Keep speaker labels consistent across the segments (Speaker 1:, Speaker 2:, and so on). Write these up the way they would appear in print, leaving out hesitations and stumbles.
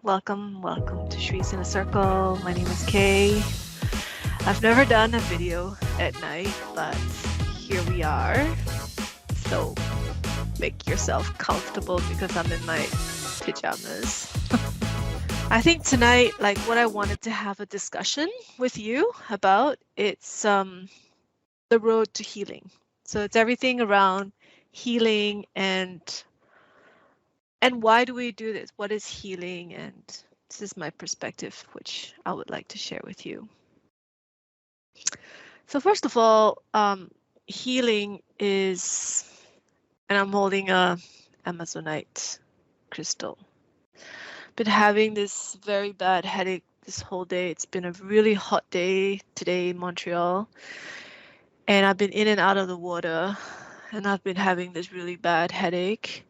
Speaker 1: Welcome to Shri's in a Circle. My name is Kay. I've never done a video at night, but here we are. So make yourself comfortable because I'm in my pajamas. I think tonight, like what I wanted to have a discussion with you about, it's the road to healing. So it's everything around healing and why do we do this? What is healing? And this is my perspective, which I would like to share with you. So first of all, healing is, and I'm holding a Amazonite crystal. Been having this very bad headache this whole day. It's been a really hot day today in Montreal, and I've been in and out of the water, and I've been having this really bad headache.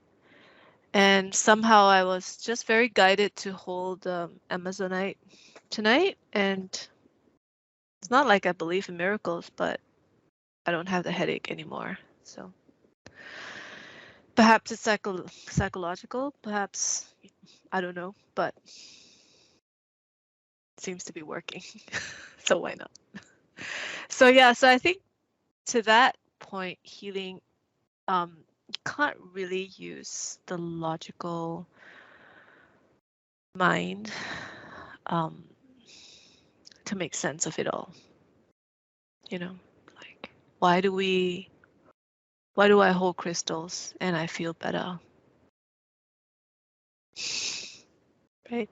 Speaker 1: And somehow I was just very guided to hold Amazonite tonight. And it's not like I believe in miracles, but I don't have the headache anymore. So perhaps it's psychological, perhaps, I don't know, but it seems to be working. So why not? So yeah, so I think to that point, healing, you can't really use the logical mind to make sense of it all. You know, like why do I hold crystals and I feel better? Right?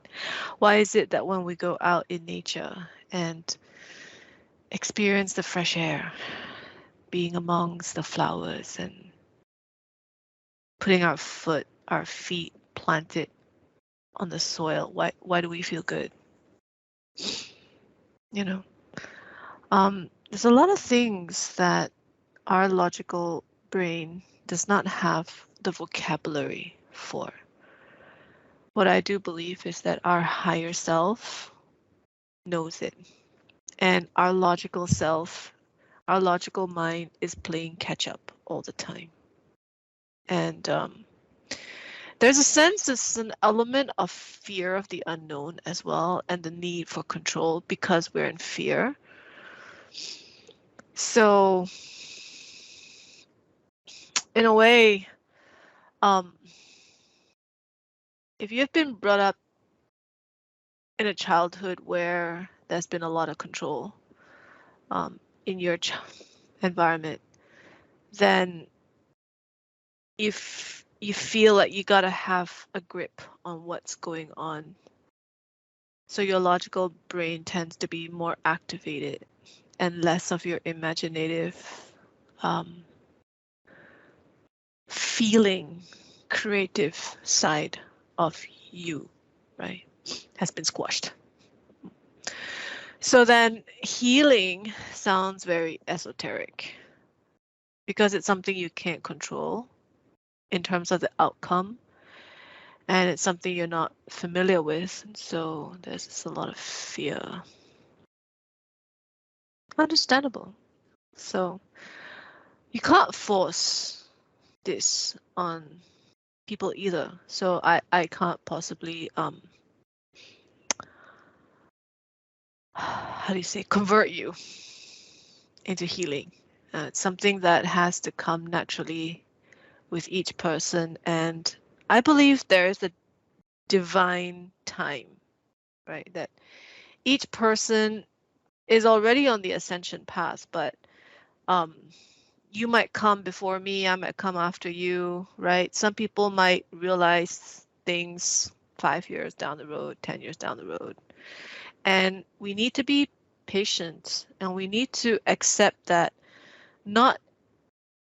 Speaker 1: Why is it that when we go out in nature and experience the fresh air, being amongst the flowers and putting our feet planted on the soil, why do we feel good? You know, there's a lot of things that our logical brain does not have the vocabulary for. What I do believe is that our higher self knows it, and our logical self, our logical mind is playing catch up all the time. And there's a sense, there's an element of fear of the unknown as well, and the need for control because we're in fear. So in a way, if you've been brought up in a childhood where there's been a lot of control in your environment, then if you feel like you gotta have a grip on what's going on, so your logical brain tends to be more activated and less of your imaginative feeling, creative side of you, right, has been squashed. So then healing sounds very esoteric because it's something you can't control in terms of the outcome, and it's something you're not familiar with, and so there's just a lot of fear. Understandable. So you can't force this on people either. So I can't possibly how do you say, convert you into healing. It's something that has to come naturally with each person, and I believe there is a divine time, right, that each person is already on the ascension path, but you might come before me, I might come after you, right? Some people might realize things 5 years down the road, 10 years down the road, and we need to be patient, and we need to accept that not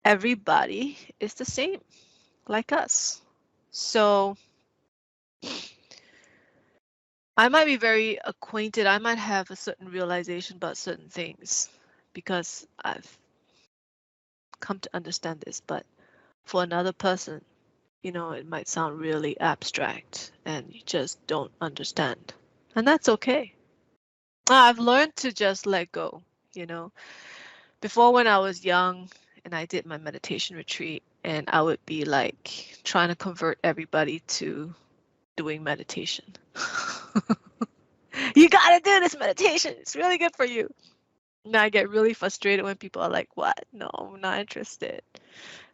Speaker 1: everybody is the same like us. So I might be very acquainted, I might have a certain realization about certain things because I've come to understand this, but for another person, you know, it might sound really abstract and you just don't understand. And that's okay. I've learned to just let go, you know. Before, when I was young and I did my meditation retreat, and I would be like trying to convert everybody to doing meditation. You gotta do this meditation. It's really good for you. And I get really frustrated when people are like, what? No, I'm not interested.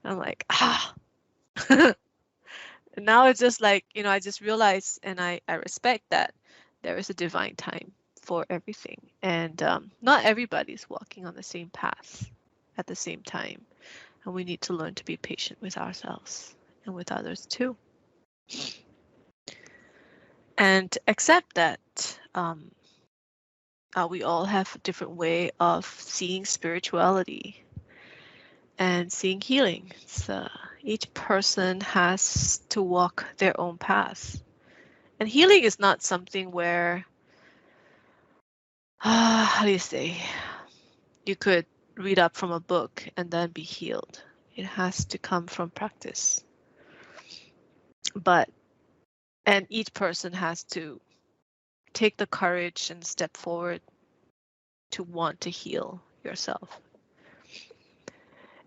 Speaker 1: And I'm like, ah. And now it's just like, I just realize and I respect that there is a divine time for everything. And not everybody's walking on the same path at the same time. And we need to learn to be patient with ourselves and with others too. And accept that we all have a different way of seeing spirituality and seeing healing. So each person has to walk their own path. And healing is not something where, how do you say, you could read up from a book and then be healed. It has to come from practice. And each person has to take the courage and step forward to want to heal yourself.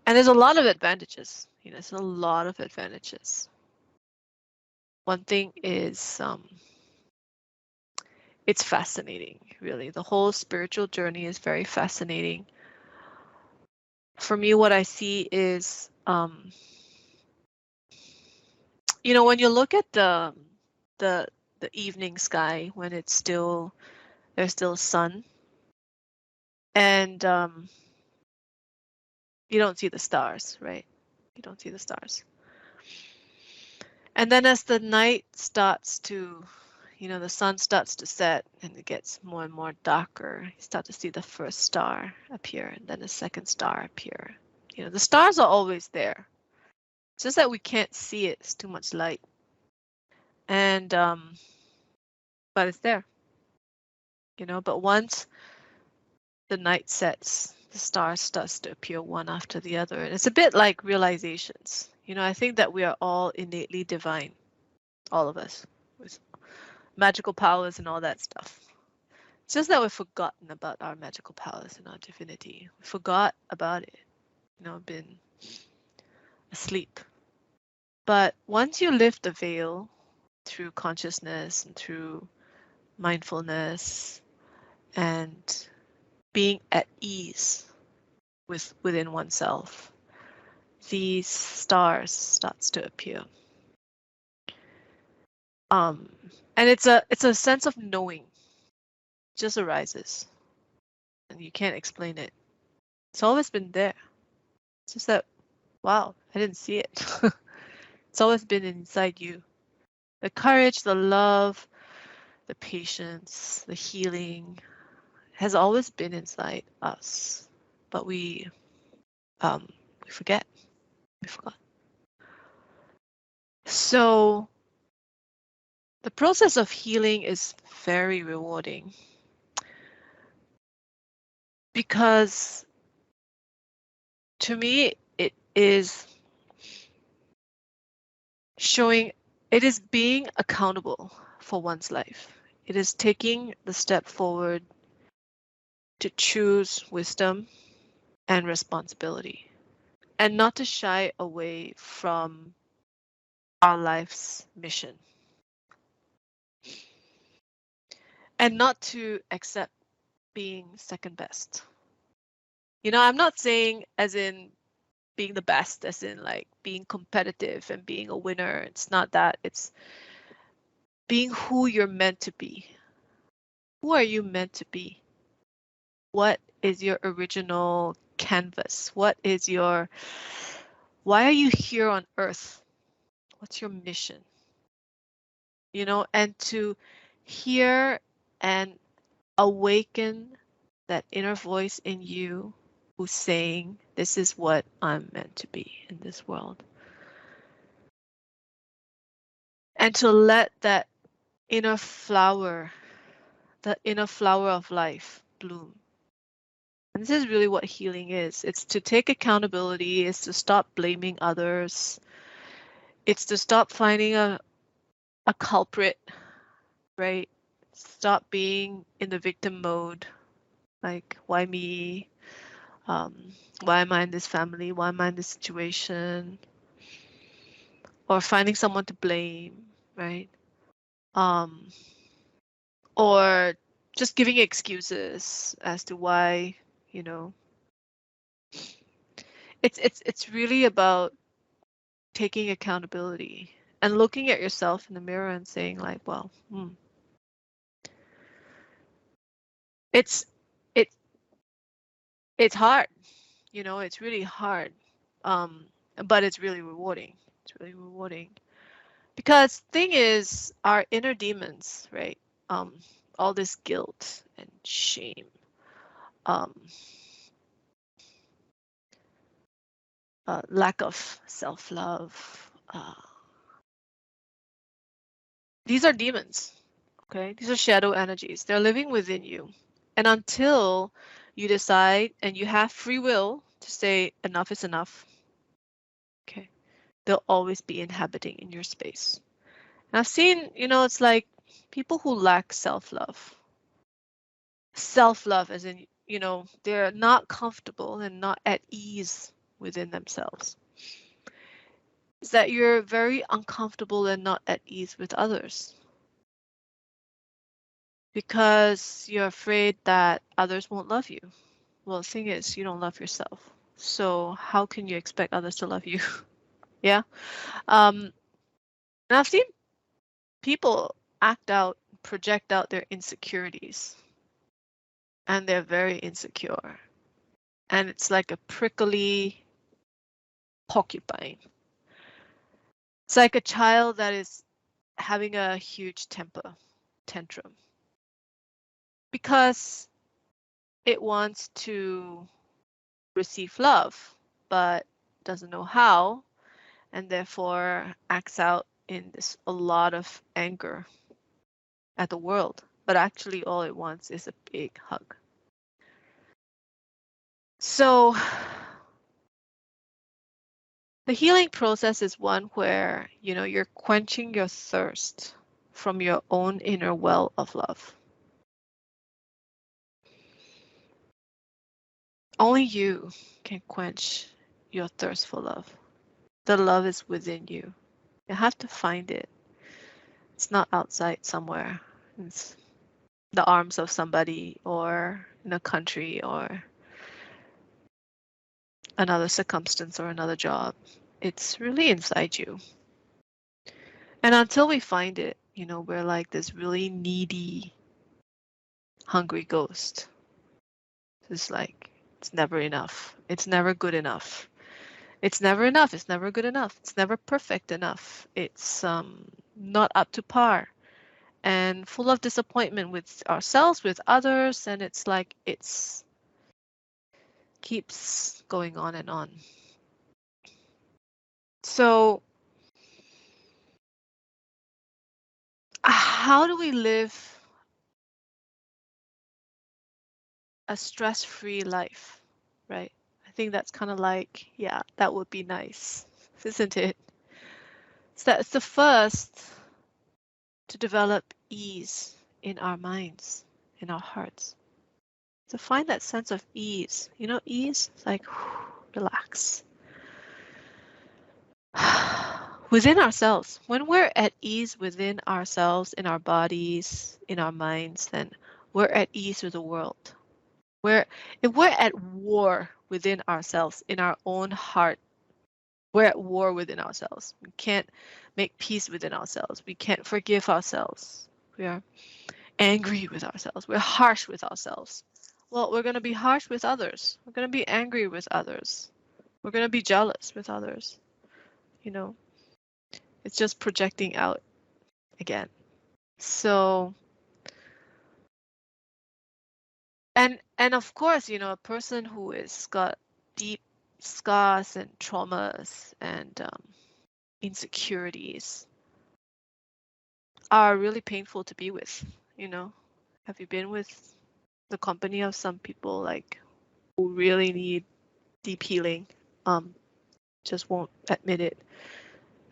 Speaker 1: And there's a lot of advantages. There's a lot of advantages. One thing is, it's fascinating, really. The whole spiritual journey is very fascinating. For me, what I see is, when you look at the evening sky when there's still sun, and you don't see the stars, right? You don't see the stars. And then as the night starts to, the sun starts to set and it gets more and more darker, you start to see the first star appear and then the second star appear. The stars are always there. It's just that we can't see it. It's too much light. And, but it's there. But once the night sets, the stars starts to appear one after the other. And it's a bit like realizations. I think that we are all innately divine, all of us, with magical powers and all that stuff. It's just that we've forgotten about our magical powers and our divinity. We forgot about it, been asleep. But once you lift the veil through consciousness and through mindfulness and being at ease within oneself, these stars starts to appear. And it's a sense of knowing. It just arises. And you can't explain it. It's always been there. It's just that, wow, I didn't see it. It's always been inside you. The courage, the love, the patience, the healing has always been inside us. But we forget. We forgot. So the process of healing is very rewarding because to me it is being accountable for one's life. It is taking the step forward to choose wisdom and responsibility and not to shy away from our life's mission and not to accept being second best. I'm not saying as in being the best, as in like being competitive and being a winner. It's not that. It's being who you're meant to be. Who are you meant to be? What is your original canvas? Why are you here on earth? What's your mission? And to hear and awaken that inner voice in you who's saying, this is what I'm meant to be in this world. And to let that inner flower, the inner flower of life bloom. And this is really what healing is. It's to take accountability. It's to stop blaming others. It's to stop finding a culprit, right? Stop being in the victim mode. Like, why me? Why am I in this family? Why am I in this situation? Or finding someone to blame, right? or just giving excuses as to why, you know, it's really about taking accountability and looking at yourself in the mirror and saying like, well, it's it it's hard, you know, it's really hard, but it's really rewarding. It's really rewarding because thing is, our inner demons, right? All this guilt and shame, um, lack of self-love. These are demons, okay? These are shadow energies. They're living within you. And until you decide and you have free will to say enough is enough, okay, they'll always be inhabiting in your space. And I've seen, you know, it's like people who lack self-love. Self-love as in, you know, they're not comfortable and not at ease within themselves. Is that you're very uncomfortable and not at ease with others because you're afraid that others won't love you. Well, the thing is, you don't love yourself. So how can you expect others to love you? Yeah. And I've seen people act out, project out their insecurities, and they're very insecure. And it's like a prickly porcupine. It's like a child that is having a huge temper tantrum because it wants to receive love, but doesn't know how, and therefore acts out in this a lot of anger at the world. But actually all it wants is a big hug. So the healing process is one where, you know, you're quenching your thirst from your own inner well of love. Only you can quench your thirst for love. The love is within you. You have to find it. It's not outside somewhere. It's the arms of somebody or in a country or another circumstance or another job. It's really inside you. And until we find it, you know, we're like this really needy, hungry ghost. It's like, it's never enough. It's never good enough. It's never enough. It's never good enough. It's never perfect enough. It's not up to par and full of disappointment with ourselves, with others. And it's like, it's keeps going on and on. So how do we live a stress-free life, right? I think that's kind of like, yeah, that would be nice, isn't it? So that's the first to develop ease in our minds, in our hearts. To find that sense of ease. You know, ease? It's like, relax. Within ourselves. When we're at ease within ourselves, in our bodies, in our minds, then we're at ease with the world. If we're at war within ourselves, in our own heart, we're at war within ourselves. We can't make peace within ourselves. We can't forgive ourselves. We are angry with ourselves. We're harsh with ourselves. Well, we're going to be harsh with others. We're going to be angry with others. We're going to be jealous with others. You know, it's just projecting out again. So, and of course, you know, a person who is got deep scars and traumas and insecurities are really painful to be with. You know, have you been with the company of some people like who really need deep healing, just won't admit it?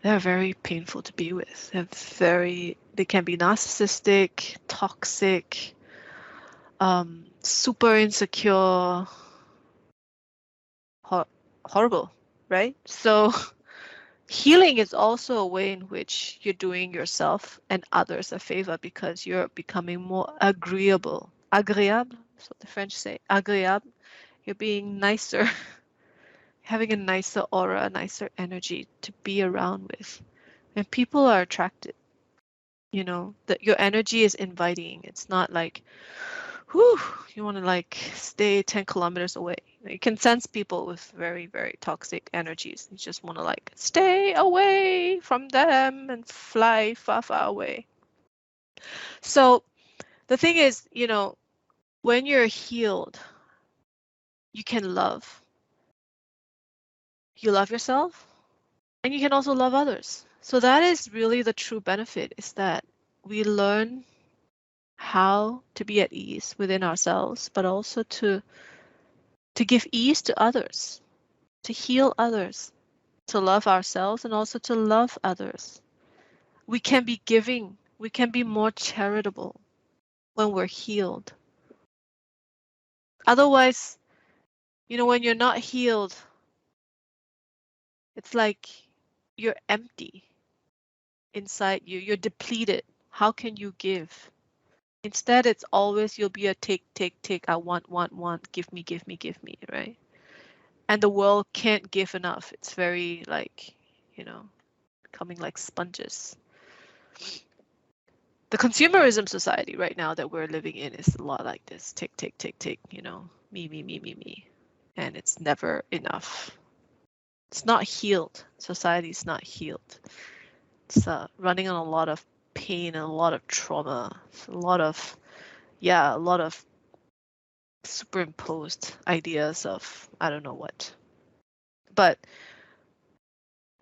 Speaker 1: They're very painful to be with. They can be narcissistic, toxic, super insecure, horrible, right? So Healing is also a way in which you're doing yourself and others a favor because you're becoming more agreeable. Agréable, that's what the French say. Agréable. You're being nicer, having a nicer aura, a nicer energy to be around with. And people are attracted, you know, that your energy is inviting. It's not like, whew, you want to like stay 10 kilometers away. You can sense people with very, very toxic energies. You just want to like stay away from them and fly far, far away. So the thing is, you know, when you're healed, you can love. You love yourself and you can also love others. So that is really the true benefit, is that we learn how to be at ease within ourselves, but also to give ease to others, to heal others, to love ourselves, and also to love others. We can be giving, we can be more charitable when we're healed. Otherwise, you know, when you're not healed, it's like you're empty inside you, you're depleted. How can you give? Instead, it's always you'll be a take, take, take. I want, give me, give me, give me, right? And the world can't give enough. It's very like, you know, becoming like sponges. The consumerism society right now that we're living in is a lot like this. Take, take, take, take, you know, me, me, me, me, me. And it's never enough. It's not healed. Society is not healed. It's running on a lot of pain and a lot of trauma. It's a lot of, yeah, a lot of superimposed ideas of I don't know what. But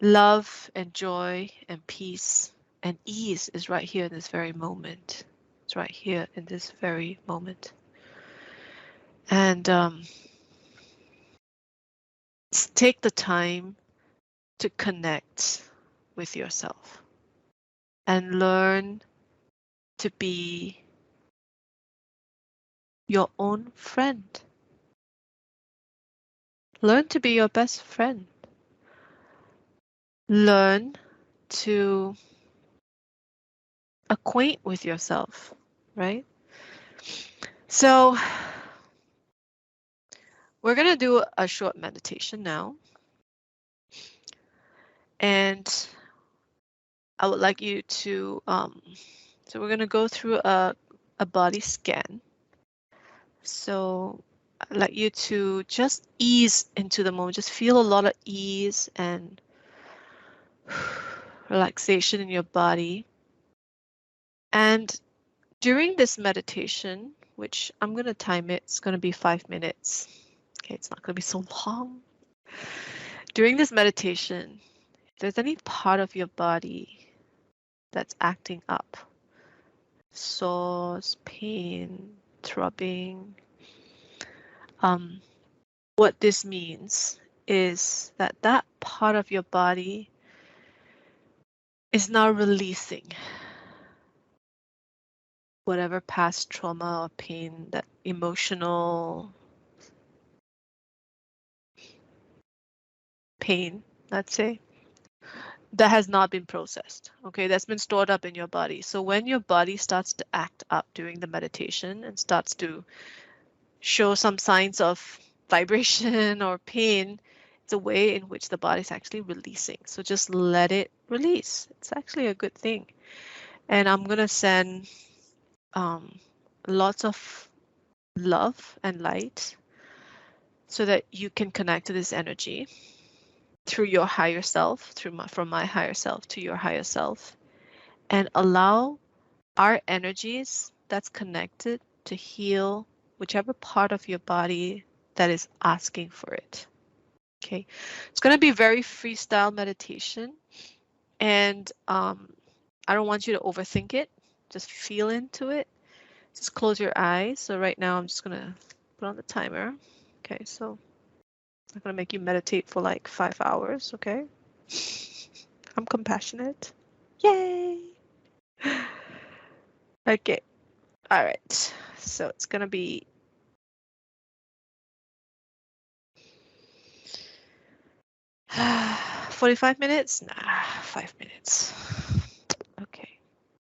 Speaker 1: love and joy and peace and ease is right here in this very moment. It's right here in this very moment. And take the time to connect with yourself and learn to be your own friend. Learn to be your best friend. Learn to acquaint with yourself, right? So we're going to do a short meditation now. And I would like you to, so we're going to go through a body scan. So I'd like you to just ease into the moment. Just feel a lot of ease and relaxation in your body. And during this meditation, which I'm going to time it, it's going to be 5 minutes. Okay, it's not going to be so long. During this meditation, if there's any part of your body that's acting up, sores, pain, throbbing, what this means is that that part of your body is now releasing whatever past trauma or pain, that emotional pain, let's say, that has not been processed, okay, that's been stored up in your body. So when your body starts to act up during the meditation and starts to show some signs of vibration or pain, it's a way in which the body is actually releasing. So just let it release. It's actually a good thing. And I'm going to send lots of love and light so that you can connect to this energy through your higher self, from my higher self to your higher self, and allow our energies that's connected to heal whichever part of your body that is asking for it. Okay, it's going to be very freestyle meditation, and I don't want you to overthink it. Just feel into it. Just close your eyes. So right now I'm just going to put on the timer. Okay, so I'm going to make you meditate for like 5 hours, okay? I'm compassionate. Yay! Okay, all right. So it's going to be 45 minutes? Nah, 5 minutes. Okay,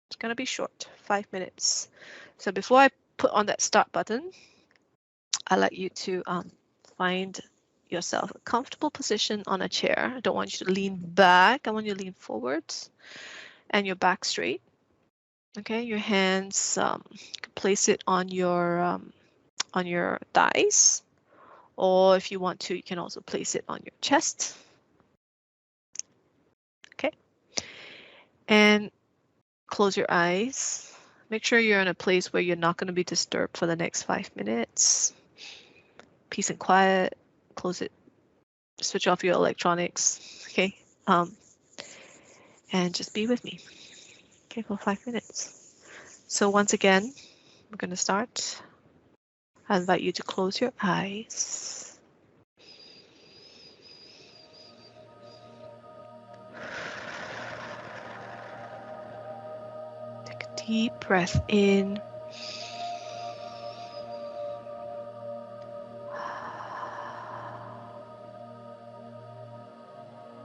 Speaker 1: it's gonna be short, 5 minutes. So before I put on that start button, I'd like you to find yourself a comfortable position on a chair. I don't want you to lean back. I want you to lean forwards and your back straight. Okay, your hands, you can place it on your thighs, or if you want to, you can also place it on your chest. Okay, and close your eyes. Make sure you're in a place where you're not going to be disturbed for the next 5 minutes. Peace and quiet. Close it. Switch off your electronics. Okay, and just be with me. Okay, for 5 minutes. So once again, we're going to start. I invite you to close your eyes. Take a deep breath in.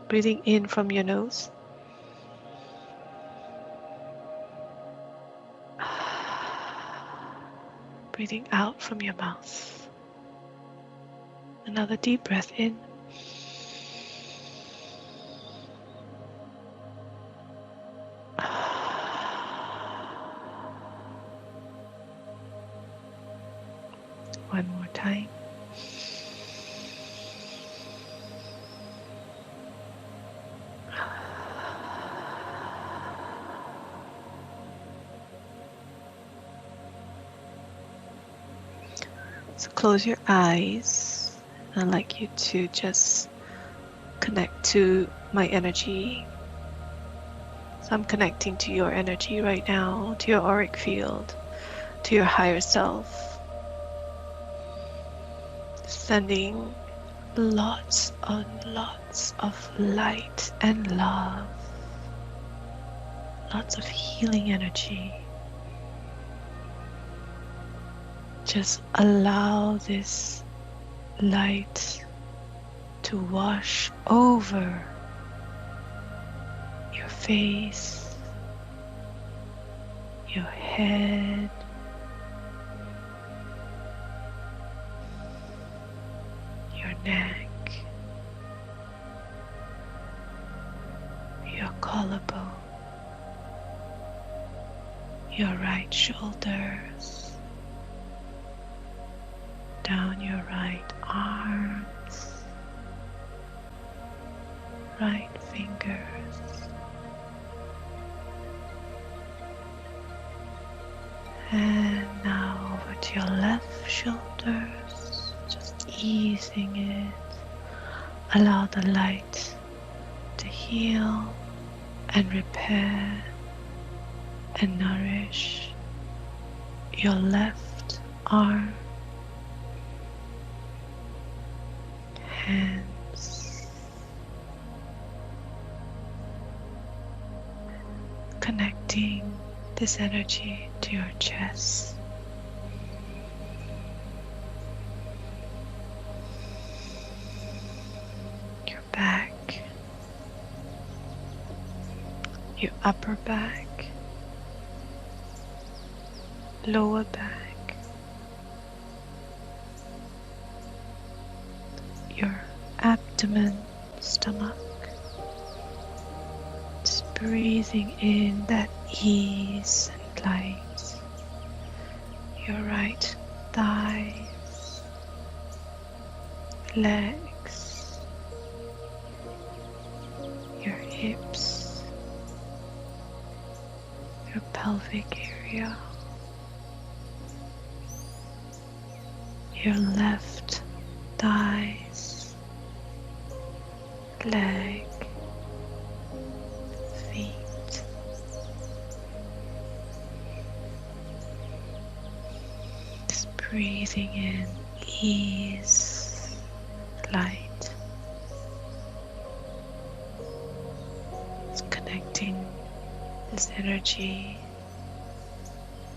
Speaker 1: Breathing in from your nose. Breathing out from your mouth. Another deep breath in. One more time. So close your eyes. I'd like you to just connect to my energy. So I'm connecting to your energy right now, to your auric field, to your higher self. Sending lots and lots of light and love. Lots of healing energy. Just allow this light to wash over your face, your head, your neck, your collarbone, your right shoulders, down your right arms, right fingers, and now over to your left shoulders, just easing it. Allow the light to heal and repair and nourish your left arm, hands, connecting this energy to your chest, your back, your upper back, lower back, your abdomen, stomach. Just breathing in that ease and light. Your right thighs, legs, your hips, your pelvic area, your left thighs, leg, feet, just breathing in ease, light, just connecting this energy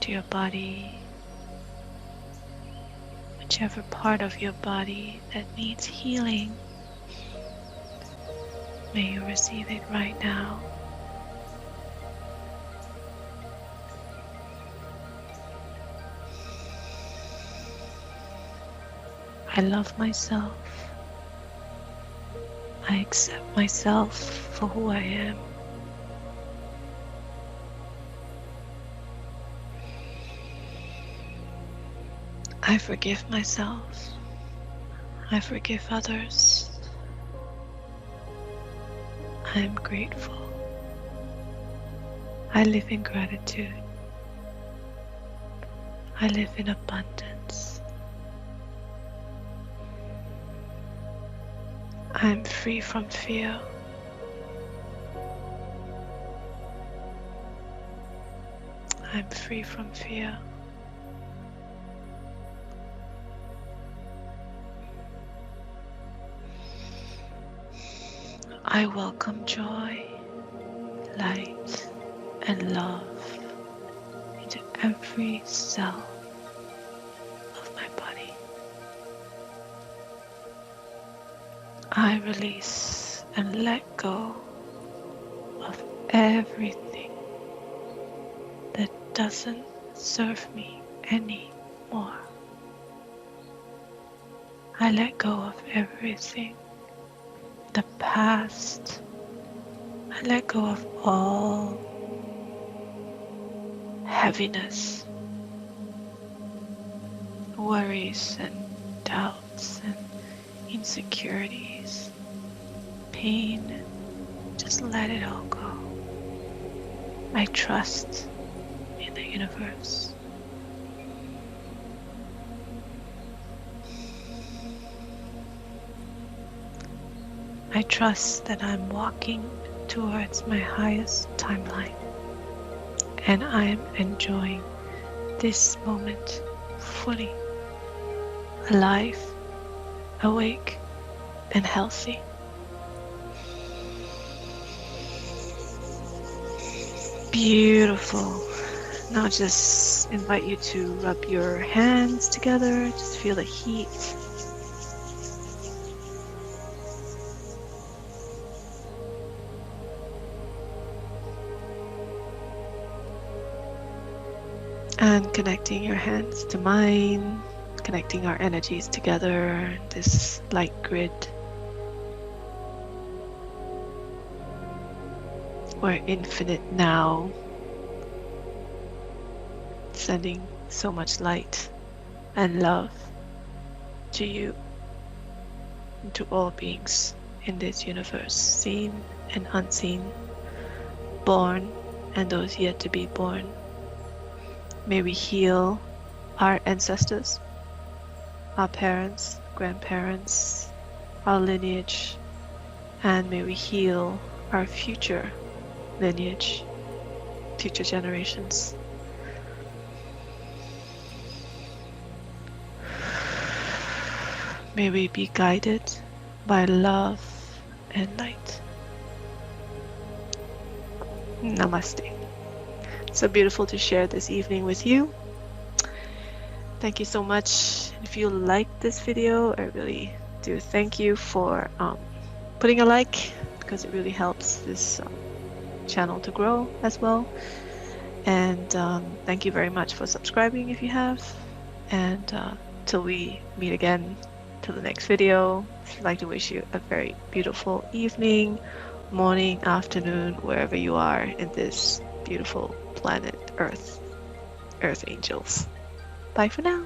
Speaker 1: to your body, whichever part of your body that needs healing. May you receive it right now. I love myself. I accept myself for who I am. I forgive myself. I forgive others. I am grateful. I live in gratitude. I live in abundance. I am free from fear. I am free from fear. I welcome joy, light, and love into every cell of my body. I release and let go of everything that doesn't serve me anymore. I let go of everything. The past. I let go of all heaviness, worries and doubts and insecurities, pain. Just let it all go. I trust in the universe. I trust that I'm walking towards my highest timeline, and I am enjoying this moment fully, alive, awake, and healthy. Beautiful. Now just invite you to rub your hands together, just feel the heat. And connecting your hands to mine, connecting our energies together, this light grid. We're infinite now, sending so much light and love to you and to all beings in this universe, seen and unseen, born and those yet to be born. May we heal our ancestors, our parents, grandparents, our lineage, and may we heal our future lineage, future generations. May we be guided by love and light. Namaste. So beautiful to share this evening with you. Thank you so much. If you liked this video, I really do thank you for putting a like, because it really helps this channel to grow as well. And thank you very much for subscribing if you have. And till we meet again, till the next video, I'd like to wish you a very beautiful evening, morning, afternoon, wherever you are in this beautiful planet Earth, Earth Angels. Bye for now.